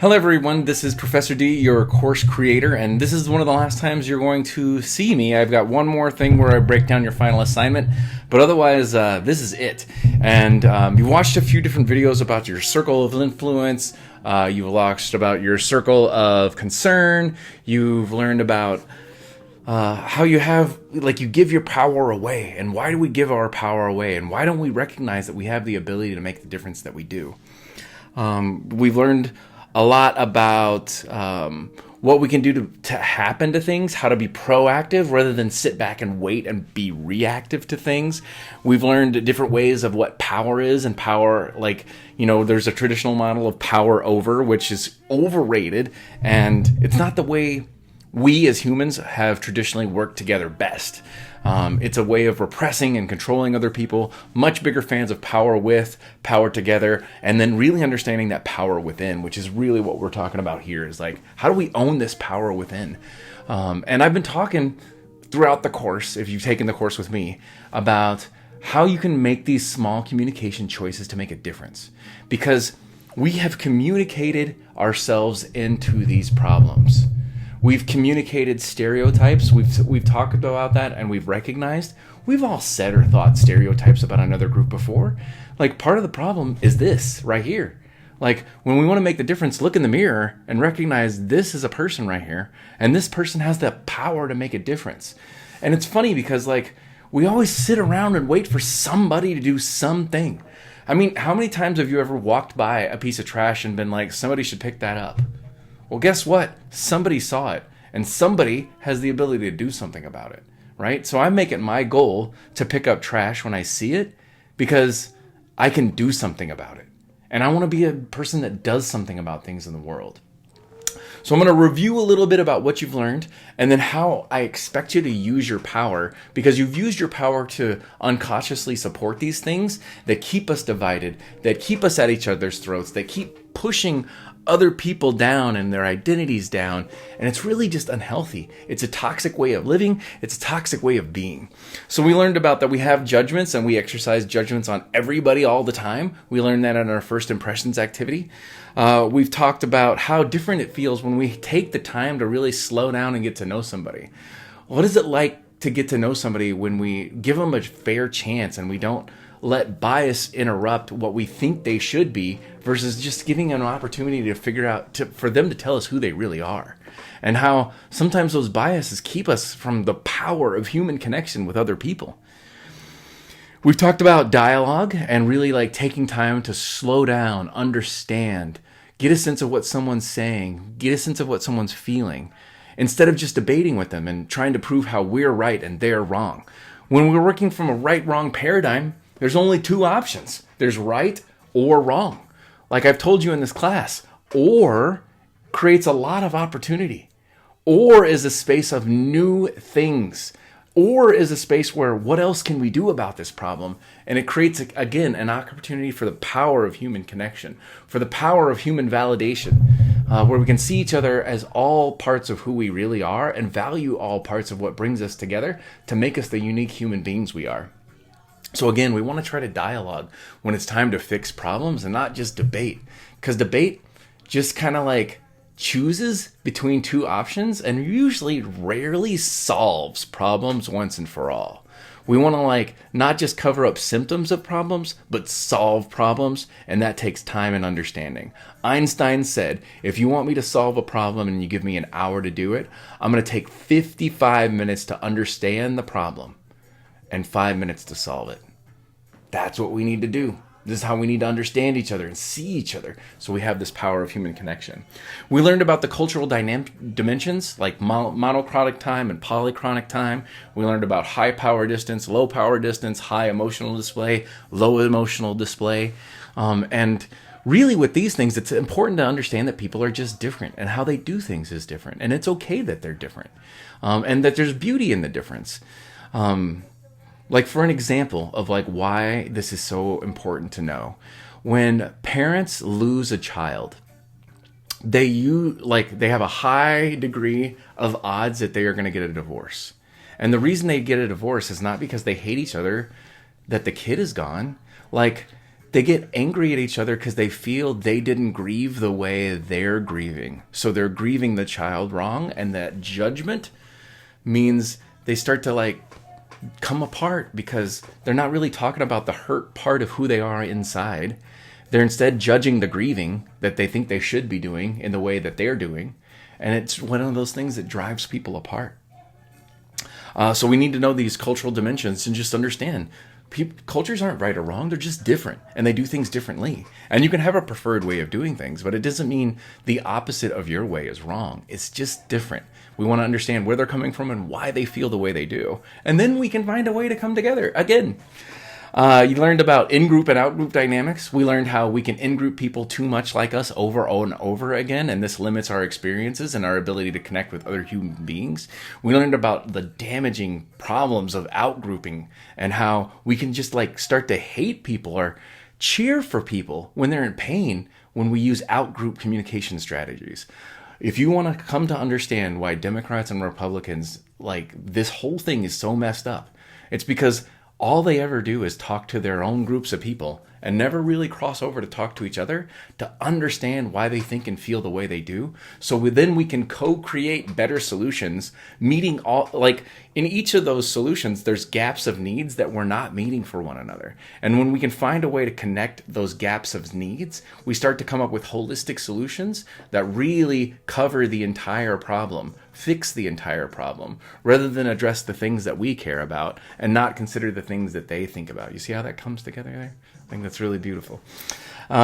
Hello everyone, this is Professor D, your course creator, and this is one of the last times you're going to see me. I've got one more thing where I break down your final assignment, but otherwise this is it. And you watched a few different videos about your circle of influence, you've watched about your circle of concern, you've learned about how you give your power away, and why do we give our power away, and why don't we recognize that we have the ability to make the difference that we do. We've learned a lot about what we can do to happen to things, how to be proactive rather than sit back and wait and be reactive to things. We've learned different ways of what power is, and power, there's a traditional model of power over, which is overrated, and it's not the way we as humans have traditionally worked together best. It's a way of repressing and controlling other people. Much bigger fans of power with, power together, and then really understanding that power within, which is really what we're talking about here, is like, how do we own this power within? And I've been talking throughout the course, if you've taken the course with me, about how you can make these small communication choices to make a difference. Because we have communicated ourselves into these problems. We've communicated stereotypes. We've talked about that, and we've recognized we've all said or thought stereotypes about another group before. Like, part of the problem is this right here. Like, when we want to make the difference, look in the mirror and recognize this is a person right here, and this person has the power to make a difference. And it's funny because, we always sit around and wait for somebody to do something. I mean, how many times have you ever walked by a piece of trash and been like, somebody should pick that up? Well, guess what? Somebody saw it, and somebody has the ability to do something about it, right? So I make it my goal to pick up trash when I see it, because I can do something about it. And I want to be a person that does something about things in the world. So I'm going to review a little bit about what you've learned, and then how I expect you to use your power, because you've used your power to unconsciously support these things that keep us divided, that keep us at each other's throats, that keep pushing other people down and their identities down, and it's really just unhealthy. It's a toxic way of living. It's a toxic way of being. So we learned about that we have judgments, and we exercise judgments on everybody all the time. We learned that in our first impressions activity. We've talked about how different it feels when we take the time to really slow down and get to know somebody. What is it like to get to know somebody when we give them a fair chance and we don't let bias interrupt what we think they should be, versus just giving an opportunity to figure out, for them to tell us who they really are, and how sometimes those biases keep us from the power of human connection with other people. We've talked about dialogue and really taking time to slow down, understand, get a sense of what someone's saying, get a sense of what someone's feeling, instead of just debating with them and trying to prove how we're right and they're wrong. When we're working from a right-wrong paradigm, there's only two options. There's right or wrong. Like I've told you in this class, or creates a lot of opportunity, or is a space of new things, or is a space where what else can we do about this problem? And it creates, again, an opportunity for the power of human connection, for the power of human validation, where we can see each other as all parts of who we really are and value all parts of what brings us together to make us the unique human beings we are. So again, we want to try to dialogue when it's time to fix problems and not just debate. Because debate just kind of chooses between two options and usually rarely solves problems once and for all. We want to not just cover up symptoms of problems, but solve problems, and that takes time and understanding. Einstein said, if you want me to solve a problem and you give me an hour to do it, I'm going to take 55 minutes to understand the problem and 5 minutes to solve it. That's what we need to do. This is how we need to understand each other and see each other, so we have this power of human connection. We learned about the cultural dimensions, like monochronic time and polychronic time. We learned about high power distance, low power distance, high emotional display, low emotional display. And really with these things, it's important to understand that people are just different, and how they do things is different. And it's okay that they're different, and that there's beauty in the difference. For an example of why this is so important to know, when parents lose a child, they have a high degree of odds that they are going to get a divorce. And the reason they get a divorce is not because they hate each other, that the kid is gone. They get angry at each other because they feel they didn't grieve the way they're grieving. So they're grieving the child wrong, and that judgment means they start to like come apart because they're not really talking about the hurt part of who they are inside. They're instead judging the grieving that they think they should be doing in the way that they're doing. And it's one of those things that drives people apart. So we need to know these cultural dimensions and just understand cultures aren't right or wrong. They're just different, and they do things differently. And you can have a preferred way of doing things, but it doesn't mean the opposite of your way is wrong. It's just different. We want to understand where they're coming from and why they feel the way they do. And then we can find a way to come together. Again, you learned about in-group and out-group dynamics. We learned how we can in-group people too much like us over and over again, and this limits our experiences and our ability to connect with other human beings. We learned about the damaging problems of out-grouping and how we can just like start to hate people or cheer for people when they're in pain when we use out-group communication strategies. If you want to come to understand why Democrats and Republicans, like this whole thing is so messed up, it's because all they ever do is talk to their own groups of people and never really cross over to talk to each other to understand why they think and feel the way they do. So then we can co-create better solutions, meeting all, like in each of those solutions, there's gaps of needs that we're not meeting for one another. And when we can find a way to connect those gaps of needs, we start to come up with holistic solutions that really cover the entire problem, fix the entire problem, rather than address the things that we care about and not consider the things that they think about. You see how that comes together there? I think that's really beautiful. We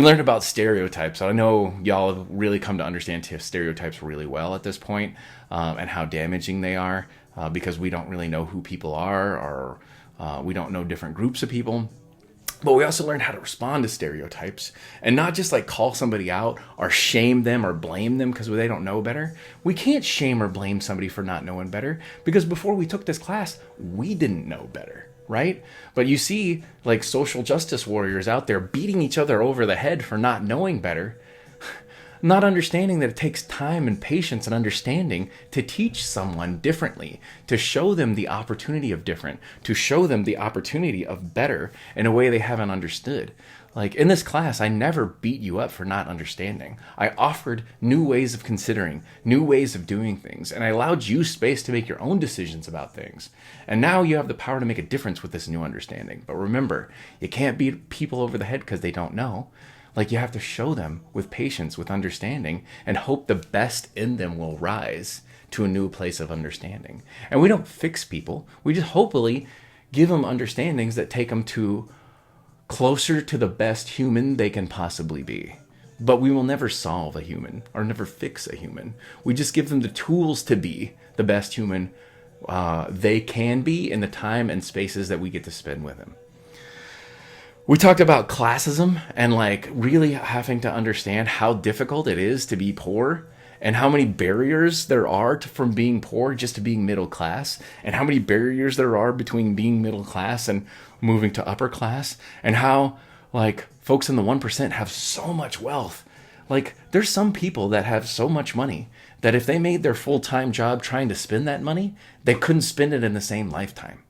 learned about stereotypes. I know y'all have really come to understand stereotypes really well at this point, and how damaging they are, because we don't really know who people are, or we don't know different groups of people. But we also learned how to respond to stereotypes and not just like call somebody out or shame them or blame them because they don't know better. We can't shame or blame somebody for not knowing better, because before we took this class, we didn't know better, right? But you see like social justice warriors out there beating each other over the head for not knowing better, not understanding that it takes time and patience and understanding to teach someone differently, to show them the opportunity of different, to show them the opportunity of better in a way they haven't understood. Like in this class, I never beat you up for not understanding. I offered new ways of considering, new ways of doing things, and I allowed you space to make your own decisions about things. And now you have the power to make a difference with this new understanding. But remember, you can't beat people over the head because they don't know. Like you have to show them with patience, with understanding, and hope the best in them will rise to a new place of understanding. And we don't fix people. We just hopefully give them understandings that take them to closer to the best human they can possibly be. But we will never solve a human or never fix a human. We just give them the tools to be the best human they can be in the time and spaces that we get to spend with them. We talked about classism and like really having to understand how difficult it is to be poor and how many barriers there are from being poor just to being middle class, and how many barriers there are between being middle class and moving to upper class, and how like folks in the 1% have so much wealth. Like there's some people that have so much money that if they made their full-time job trying to spend that money, they couldn't spend it in the same lifetime.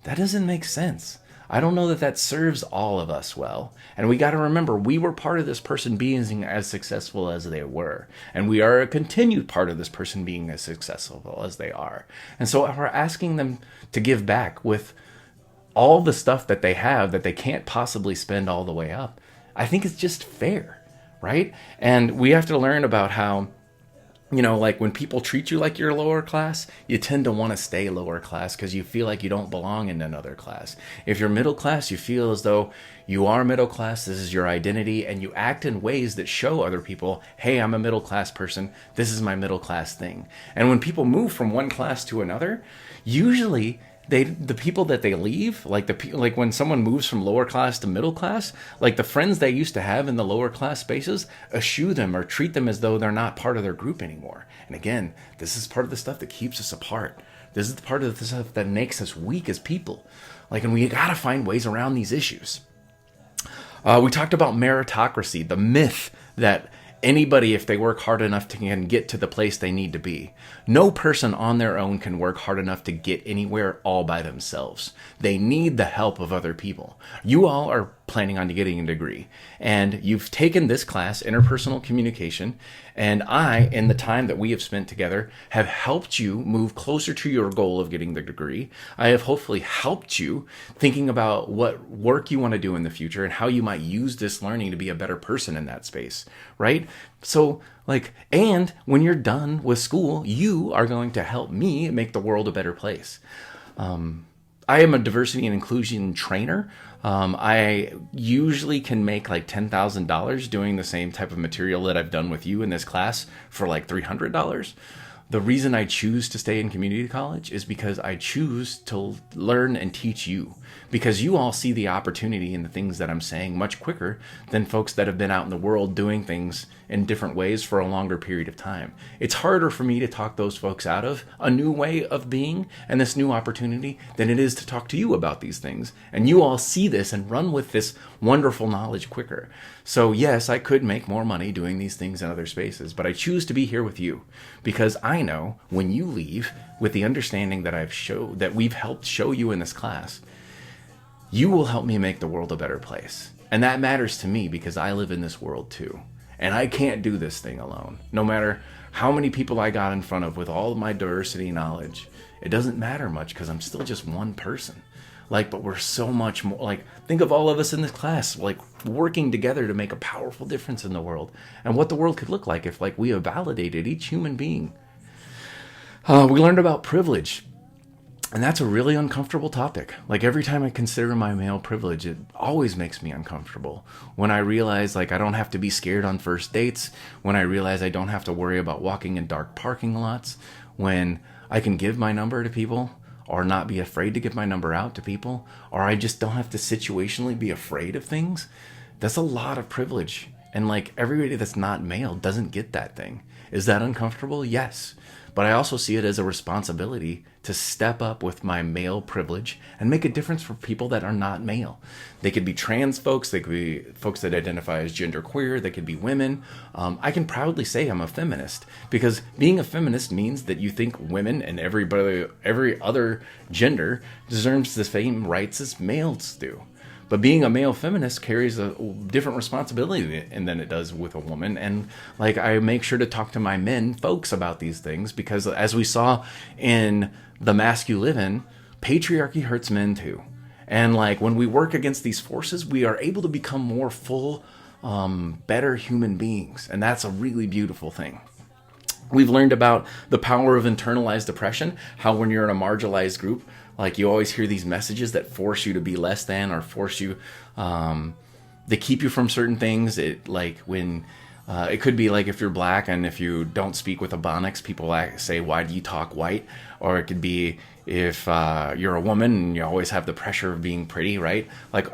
That doesn't make sense. I don't know that that serves all of us well. And we got to remember, we were part of this person being as successful as they were. And we are a continued part of this person being as successful as they are. And so if we're asking them to give back with all the stuff that they have that they can't possibly spend all the way up, I think it's just fair, right? And we have to learn about how, you know, like when people treat you like you're lower class, you tend to want to stay lower class because you feel like you don't belong in another class. If you're middle class, you feel as though you are middle class, this is your identity, and you act in ways that show other people, hey, I'm a middle class person, this is my middle class thing. And when people move from one class to another, usually the people that they leave, like when someone moves from lower class to middle class, like the friends they used to have in the lower class spaces eschew them or treat them as though they're not part of their group anymore. And again, this is part of the stuff that keeps us apart. This is the part of the stuff that makes us weak as people. Like, and we gotta find ways around these issues. We talked about meritocracy, the myth that anybody, if they work hard enough, can get to the place they need to be. No person on their own can work hard enough to get anywhere all by themselves. They need the help of other people. You all are planning on getting a degree. And you've taken this class, interpersonal communication, and I, in the time that we have spent together, have helped you move closer to your goal of getting the degree. I have hopefully helped you thinking about what work you want to do in the future and how you might use this learning to be a better person in that space, right? So, and when you're done with school, you are going to help me make the world a better place. I am a diversity and inclusion trainer. I usually can make like $10,000 doing the same type of material that I've done with you in this class for like $300. The reason I choose to stay in community college is because I choose to learn and teach you, because you all see the opportunity in the things that I'm saying much quicker than folks that have been out in the world doing things in different ways for a longer period of time. It's harder for me to talk those folks out of a new way of being and this new opportunity than it is to talk to you about these things. And you all see this and run with this wonderful knowledge quicker. So yes, I could make more money doing these things in other spaces, but I choose to be here with you because I know when you leave with the understanding that we've helped show you in this class, you will help me make the world a better place. And that matters to me because I live in this world too. And I can't do this thing alone. No matter how many people I got in front of with all of my diversity knowledge, it doesn't matter much because I'm still just one person. But we're so much more, think of all of us in this class, working together to make a powerful difference in the world and what the world could look like if we have validated each human being. We learned about privilege. And that's a really uncomfortable topic. Every time I consider my male privilege, it always makes me uncomfortable. When I realize I don't have to be scared on first dates, when I realize I don't have to worry about walking in dark parking lots, when I can give my number to people or not be afraid to give my number out to people, or I just don't have to situationally be afraid of things, that's a lot of privilege. And everybody that's not male doesn't get that thing. Is that uncomfortable? Yes. But I also see it as a responsibility to step up with my male privilege and make a difference for people that are not male. They could be trans folks, they could be folks that identify as genderqueer, they could be women. I can proudly say I'm a feminist because being a feminist means that you think women and every other gender deserves the same rights as males do. But being a male feminist carries a different responsibility than it does with a woman. And I make sure to talk to my men folks about these things because as we saw in The Mask You Live In, patriarchy hurts men too. And when we work against these forces, we are able to become more full, better human beings. And that's a really beautiful thing. We've learned about the power of internalized oppression, how when you're in a marginalized group, you always hear these messages that force you to be less than or force you, they keep you from certain things. It could be if you're black and if you don't speak with Ebonics, people say, why do you talk white? Or it could be if you're a woman and you always have the pressure of being pretty, right?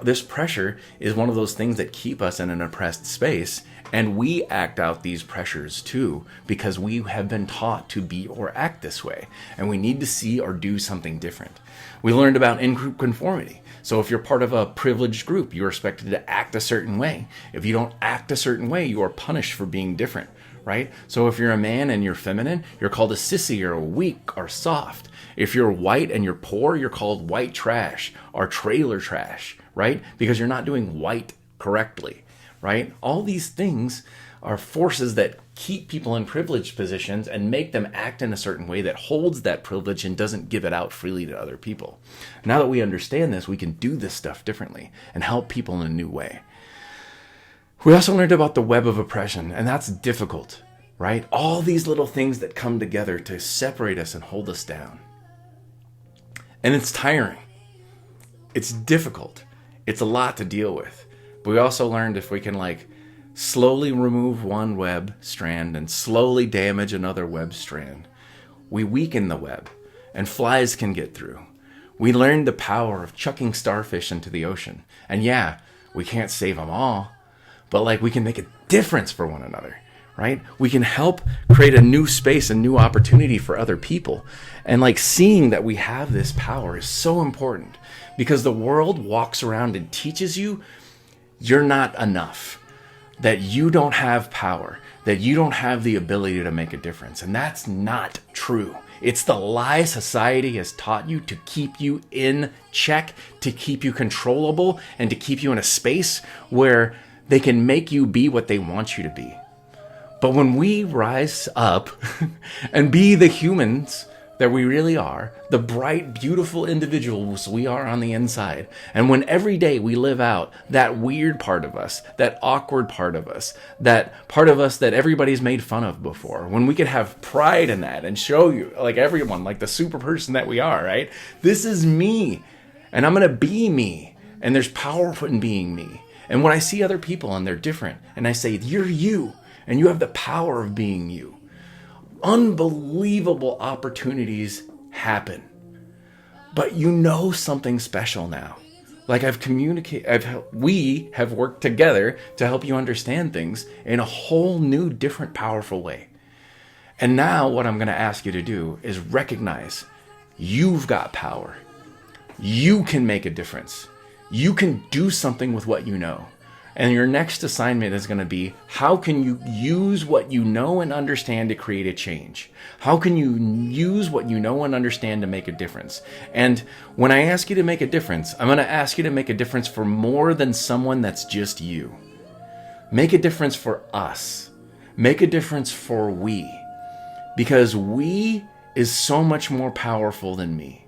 This pressure is one of those things that keep us in an oppressed space. And we act out these pressures too, because we have been taught to be or act this way. And we need to see or do something different. We learned about in-group conformity. So if you're part of a privileged group, you're expected to act a certain way. If you don't act a certain way, you are punished for being different, right? So if you're a man and you're feminine, you're called a sissy or a weak or soft. If you're white and you're poor, you're called white trash or trailer trash, right? Because you're not doing white correctly. Right? All these things are forces that keep people in privileged positions and make them act in a certain way that holds that privilege and doesn't give it out freely to other people. Now that we understand this, we can do this stuff differently and help people in a new way. We also learned about the web of oppression, and that's difficult, right? All these little things that come together to separate us and hold us down. And it's tiring. It's difficult. It's a lot to deal with. But we also learned if we can slowly remove one web strand and slowly damage another web strand, we weaken the web and flies can get through. We learned the power of chucking starfish into the ocean. And yeah, we can't save them all, but we can make a difference for one another, right? We can help create a new space and new opportunity for other people. And seeing that we have this power is so important because the world walks around and teaches you you're not enough, that you don't have power, that you don't have the ability to make a difference. And that's not true. It's the lie society has taught you to keep you in check, to keep you controllable, and to keep you in a space where they can make you be what they want you to be. But when we rise up and be the humans that we really are, the bright, beautiful individuals we are on the inside, and when every day we live out that weird part of us, that awkward part of us, that part of us that everybody's made fun of before, when we could have pride in that and show you, like everyone, like the super person that we are, right? This is me, and I'm going to be me, and there's power in being me. And when I see other people and they're different, and I say, you're you, and you have the power of being you, unbelievable opportunities happen. But you know something special now. Like we have worked together to help you understand things in a whole new, different, powerful way. And now what I'm going to ask you to do is recognize you've got power. You can make a difference. You can do something with what you know. And your next assignment is going to be, how can you use what you know and understand to create a change? How can you use what you know and understand to make a difference? And when I ask you to make a difference, I'm going to ask you to make a difference for more than someone that's just you. Make a difference for us. Make a difference for we. Because we is so much more powerful than me.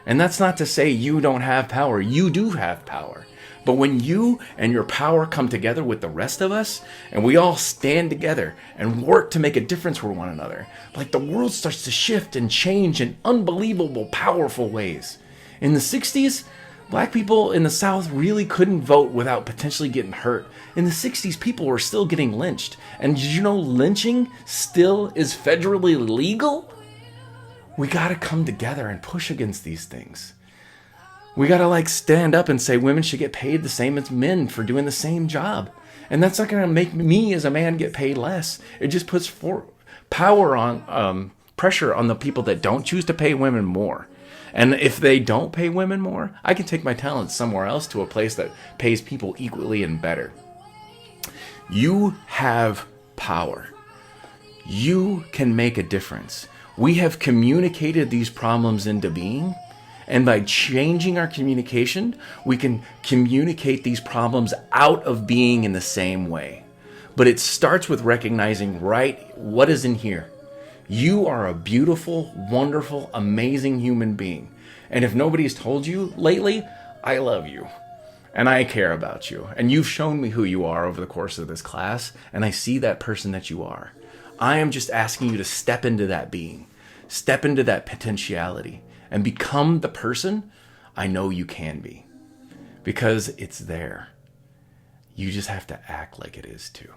And that's not to say you don't have power. You do have power. But when you and your power come together with the rest of us, and we all stand together and work to make a difference for one another, like the world starts to shift and change in unbelievable, powerful ways. In the 60s, black people in the South really couldn't vote without potentially getting hurt. In the 60s, people were still getting lynched. And did you know lynching still is federally legal? We gotta come together and push against these things. We gotta stand up and say women should get paid the same as men for doing the same job. And that's not gonna make me as a man get paid less. It just puts pressure on the people that don't choose to pay women more. And if they don't pay women more, I can take my talents somewhere else to a place that pays people equally and better. You have power. You can make a difference. We have communicated these problems into being. And by changing our communication, we can communicate these problems out of being in the same way. But it starts with recognizing, right, what is in here. You are a beautiful, wonderful, amazing human being. And if nobody's told you lately, I love you. And I care about you. And you've shown me who you are over the course of this class. And I see that person that you are. I am just asking you to step into that being. Step into that potentiality. And become the person I know you can be. Because it's there. You just have to act like it is too.